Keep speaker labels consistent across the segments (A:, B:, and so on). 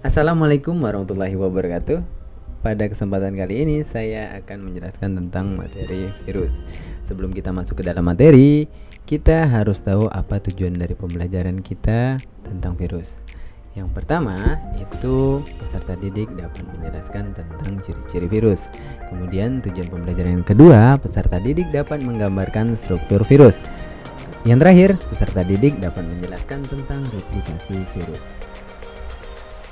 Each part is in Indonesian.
A: Assalamualaikum warahmatullahi wabarakatuh. Pada kesempatan kali ini saya akan menjelaskan tentang materi virus. Sebelum kita masuk ke dalam materi, kita harus tahu apa tujuan dari pembelajaran kita tentang virus. Yang pertama itu peserta didik dapat menjelaskan tentang ciri-ciri virus. Kemudian tujuan pembelajaran yang kedua, peserta didik dapat menggambarkan struktur virus. Yang terakhir, peserta didik dapat menjelaskan tentang replikasi virus.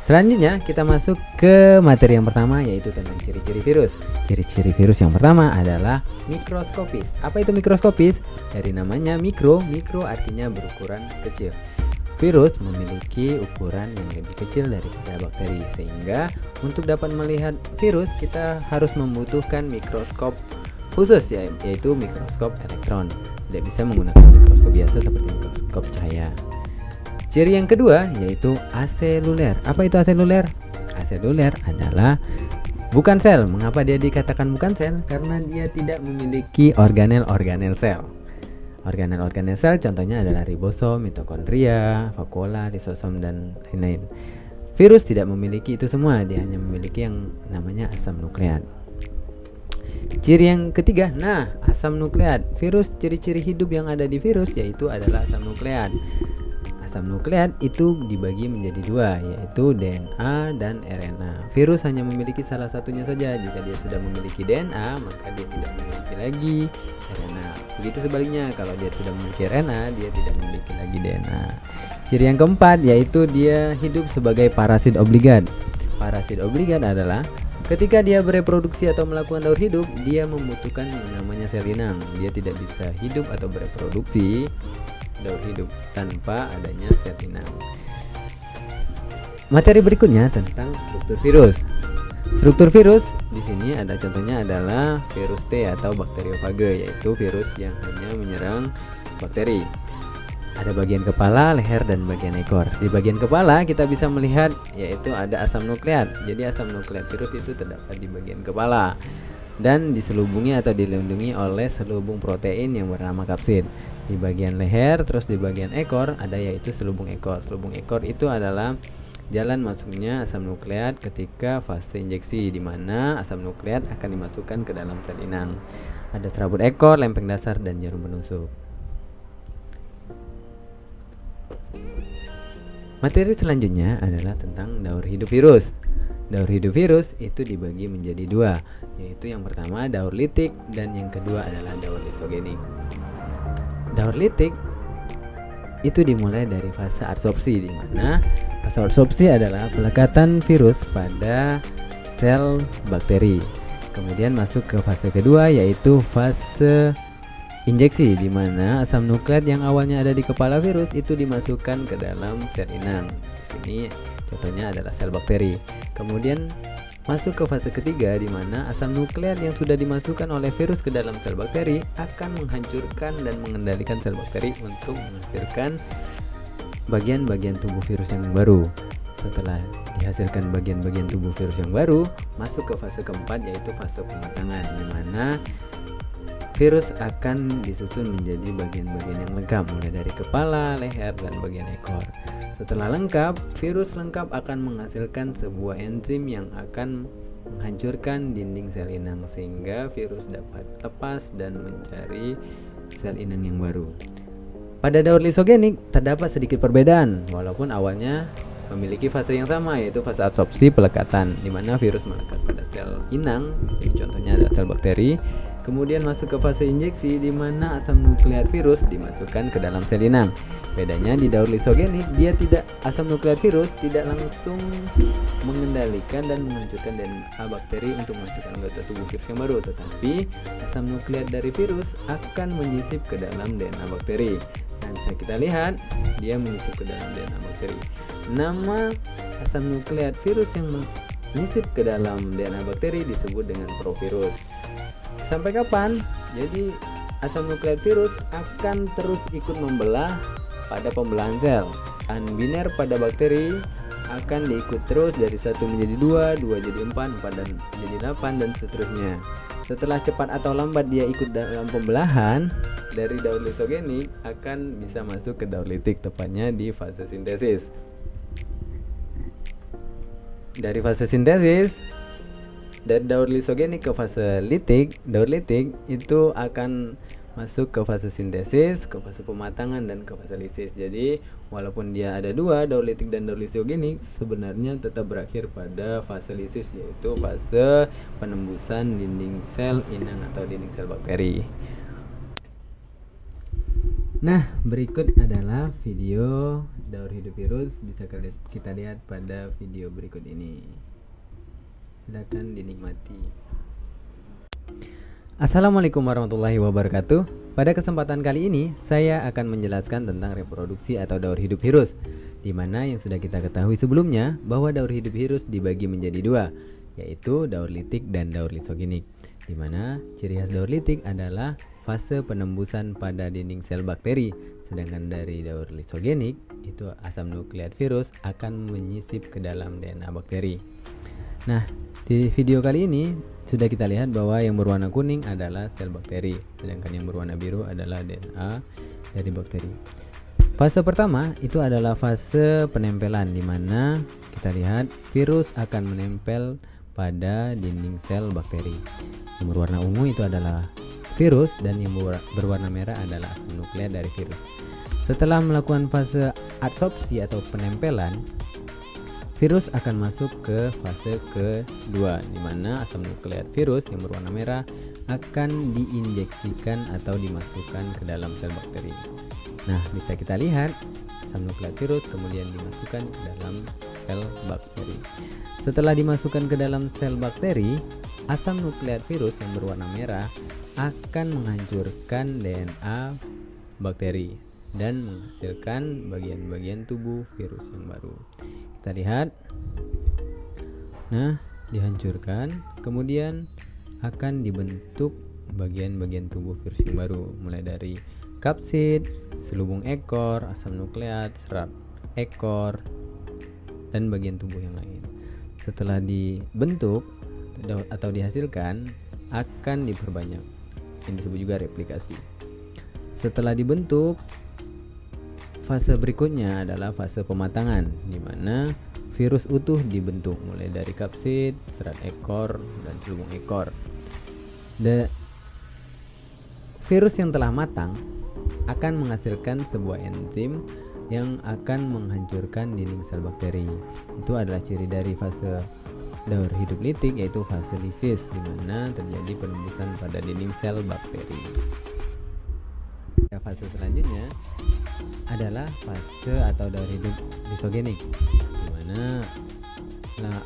A: Selanjutnya kita masuk ke materi yang pertama, yaitu tentang ciri-ciri virus. Ciri-ciri virus yang pertama adalah mikroskopis. Apa itu mikroskopis? Dari namanya mikro artinya berukuran kecil. Virus memiliki ukuran yang lebih kecil daripada bakteri, sehingga untuk dapat melihat virus kita harus membutuhkan mikroskop khusus, yaitu mikroskop elektron. Tidak bisa menggunakan mikroskop biasa seperti mikroskop cahaya. Ciri yang kedua yaitu aseluler. Apa itu aseluler? Aseluler adalah bukan sel. Mengapa dia dikatakan bukan sel? Karena dia tidak memiliki organel-organel sel. Organel-organel sel contohnya adalah ribosom, mitokondria, vakuola, lisosom, dan lain-lain. Virus tidak memiliki itu semua. Dia hanya memiliki yang namanya asam nukleat. Ciri yang ketiga, asam nukleat. Virus, ciri-ciri hidup yang ada di virus yaitu adalah asam nukleat. Asam nukleat itu dibagi menjadi dua, yaitu DNA dan RNA. Virus hanya memiliki salah satunya saja. Jika dia sudah memiliki DNA, maka dia tidak memiliki lagi RNA. Begitu sebaliknya, kalau dia sudah memiliki RNA, dia tidak memiliki lagi DNA. Ciri yang keempat yaitu dia hidup sebagai parasit obligat. Parasit obligat adalah ketika dia bereproduksi atau melakukan daur hidup, dia membutuhkan yang namanya sel inang. Dia tidak bisa hidup atau bereproduksi daur hidup tanpa adanya sel inang. Materi berikutnya tentang struktur virus. Struktur virus di sini ada contohnya adalah virus T atau bakteriofage, yaitu virus yang hanya menyerang bakteri. Ada bagian kepala, leher, dan bagian ekor. Di bagian kepala kita bisa melihat yaitu ada asam nukleat. Jadi asam nukleat virus itu terdapat di bagian kepala dan diselubungi atau dilindungi oleh selubung protein yang bernama kapsid. Di bagian leher, terus di bagian ekor ada yaitu selubung ekor. Selubung ekor itu adalah jalan masuknya asam nukleat ketika fase injeksi, di mana asam nukleat akan dimasukkan ke dalam sel inang. Ada serabut ekor, lempeng dasar, dan jarum penusuk. Materi selanjutnya adalah tentang daur hidup virus. Daur hidup virus itu dibagi menjadi dua, yaitu yang pertama daur litik dan yang kedua adalah daur lisogenik. Daur litik itu dimulai dari fase adsorpsi, di mana fase adsorpsi adalah pelekatan virus pada sel bakteri. Kemudian masuk ke fase kedua yaitu fase injeksi, di mana asam nukleat yang awalnya ada di kepala virus itu dimasukkan ke dalam sel inang. Di sini contohnya adalah sel bakteri. Kemudian masuk ke fase ketiga, di mana asam nukleat yang sudah dimasukkan oleh virus ke dalam sel bakteri akan menghancurkan dan mengendalikan sel bakteri untuk menghasilkan bagian-bagian tubuh virus yang baru. Setelah dihasilkan bagian-bagian tubuh virus yang baru, masuk ke fase keempat yaitu fase pematangan, di mana virus akan disusun menjadi bagian-bagian yang lengkap, mulai dari kepala, leher, dan bagian ekor. Setelah lengkap, virus lengkap akan menghasilkan sebuah enzim yang akan menghancurkan dinding sel inang sehingga virus dapat lepas dan mencari sel inang yang baru. Pada daur lisogenik terdapat sedikit perbedaan, walaupun awalnya memiliki fase yang sama, yaitu fase adsorpsi pelekatan, di mana virus melekat pada sel inang. Di sini contohnya adalah sel bakteri. Kemudian masuk ke fase injeksi, di mana asam nukleat virus dimasukkan ke dalam sel inang. Bedanya di daur lisogenik, asam nukleat virus tidak langsung mengendalikan dan menghancurkan DNA bakteri untuk menghasilkan anggota tubuh virus yang baru, tetapi asam nukleat dari virus akan menyisip ke dalam DNA bakteri. Nah, bisa kita lihat dia menyisip ke dalam DNA bakteri. Nama asam nukleat virus yang menyisip ke dalam DNA bakteri disebut dengan provirus. Sampai kapan? Jadi asam nukleat virus akan terus ikut membelah pada pembelahan sel. Biner pada bakteri akan diikut terus dari 1 menjadi 2 jadi 4 dan jadi 8 dan seterusnya. Setelah cepat atau lambat dia ikut dalam pembelahan, dari daur lisogenik akan bisa masuk ke daur litik, tepatnya di fase sintesis. Dari fase sintesis, dari daur lisogenik ke fase litik, daur litik itu akan masuk ke fase sintesis, ke fase pematangan, dan ke fase lisis. Jadi walaupun dia ada dua, daur litik dan daur lisogenik, sebenarnya tetap berakhir pada fase lisis, yaitu fase penembusan dinding sel inang atau dinding sel bakteri. Nah, berikut adalah video daur hidup virus, bisa kita lihat pada video berikut ini. Silakan dinikmati. Assalamualaikum warahmatullahi wabarakatuh. Pada kesempatan kali ini, saya akan menjelaskan tentang reproduksi atau daur hidup virus, di mana yang sudah kita ketahui sebelumnya bahwa daur hidup virus dibagi menjadi dua, yaitu daur litik dan daur lisogenik, di mana ciri khas daur litik adalah fase penembusan pada dinding sel bakteri, sedangkan dari daur lisogenik itu asam nukleat virus akan menyisip ke dalam DNA bakteri. Nah, di video kali ini sudah kita lihat bahwa yang berwarna kuning adalah sel bakteri, sedangkan yang berwarna biru adalah DNA dari bakteri. Fase pertama itu adalah fase penempelan, di mana kita lihat virus akan menempel pada dinding sel bakteri. Yang berwarna ungu itu adalah virus dan yang berwarna merah adalah asam nukleat dari virus. Setelah melakukan fase adsorpsi atau penempelan, virus akan masuk ke fase kedua, di mana asam nukleat virus yang berwarna merah akan diinjeksikan atau dimasukkan ke dalam sel bakteri. Nah, bisa kita lihat asam nukleat virus kemudian dimasukkan ke dalam sel bakteri. Setelah dimasukkan ke dalam sel bakteri, asam nukleat virus yang berwarna merah akan menghancurkan DNA bakteri dan menghasilkan bagian-bagian tubuh virus yang baru. Kita lihat. Nah, dihancurkan, kemudian akan dibentuk bagian-bagian tubuh virus yang baru, mulai dari kapsid, selubung ekor, asam nukleat, serat ekor, dan bagian tubuh yang lain. Setelah dibentuk atau dihasilkan, akan diperbanyak, yang disebut juga replikasi. Setelah dibentuk, fase berikutnya adalah fase pematangan, di mana virus utuh dibentuk mulai dari kapsid, serat ekor, dan selubung ekor. Virus yang telah matang akan menghasilkan sebuah enzim yang akan menghancurkan dinding sel bakteri. Itu adalah ciri dari fase daur hidup litik, yaitu fase lisis, di mana terjadi penembusan pada dinding sel bakteri. Fase selanjutnya adalah fase atau daur hidup lisogenik, di mana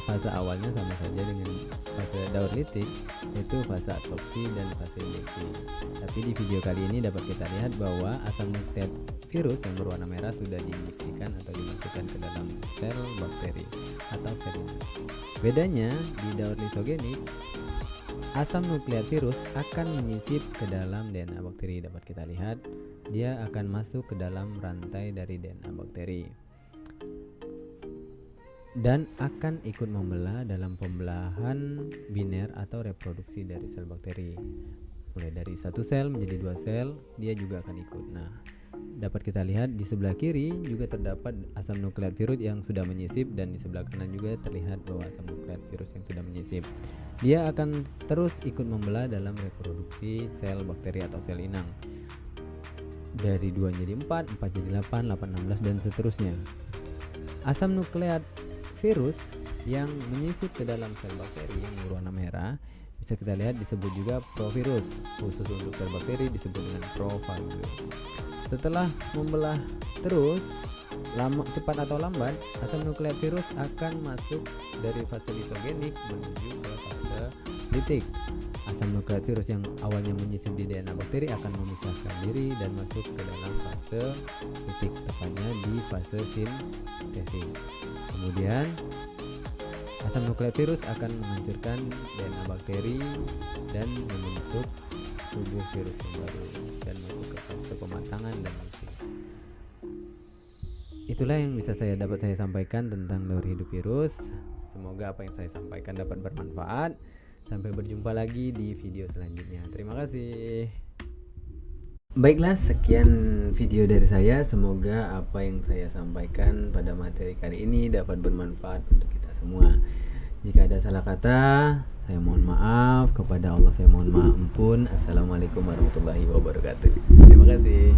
A: fase awalnya sama saja dengan fase daur litik, yaitu fase adsorpsi dan fase injeksi. Tapi di video kali ini dapat kita lihat bahwa asam nukleat virus yang berwarna merah sudah diinjeksikan atau dimasukkan ke dalam sel bakteri atau sel inang. Bedanya di daur lisogenik, asam nukleat virus akan menyisip ke dalam DNA bakteri. Dapat kita lihat, dia akan masuk ke dalam rantai dari DNA bakteri dan akan ikut membelah dalam pembelahan biner atau reproduksi dari sel bakteri. Mulai dari satu sel menjadi dua sel, dia juga akan ikut. Nah, dapat kita lihat di sebelah kiri juga terdapat asam nukleat virus yang sudah menyisip, dan di sebelah kanan juga terlihat bahwa asam nukleat virus yang sudah menyisip. Dia akan terus ikut membelah dalam reproduksi sel bakteri atau sel inang. Dari 2 jadi 4, 4 jadi 8, 8 16 dan seterusnya. Asam nukleat virus yang menyisip ke dalam sel bakteri yang berwarna merah bisa kita lihat disebut juga provirus. Khusus untuk sel bakteri disebut dengan provirus. Setelah membelah terus, cepat atau lambat, asam nukleat virus akan masuk dari fase lisogenik menuju ke fase litik. Asam nukleat virus yang awalnya menyisip di DNA bakteri akan memisahkan diri dan masuk ke dalam fase litik, tepatnya di fase sintesis. Kemudian asam nukleat virus akan menghancurkan DNA bakteri dan membentuk tubuh virus yang baru dan masuk ke fase pematangan dan lisis. Itulah yang bisa dapat saya sampaikan tentang daur hidup virus. Semoga apa yang saya sampaikan dapat bermanfaat. Sampai berjumpa lagi di video selanjutnya. Terima kasih. Baiklah, sekian video dari saya. Semoga apa yang saya sampaikan pada materi kali ini dapat bermanfaat untuk kita semua. Jika ada salah kata, saya mohon maaf. Kepada Allah saya mohon maaf ampun. Assalamualaikum warahmatullahi wabarakatuh. Terima kasih.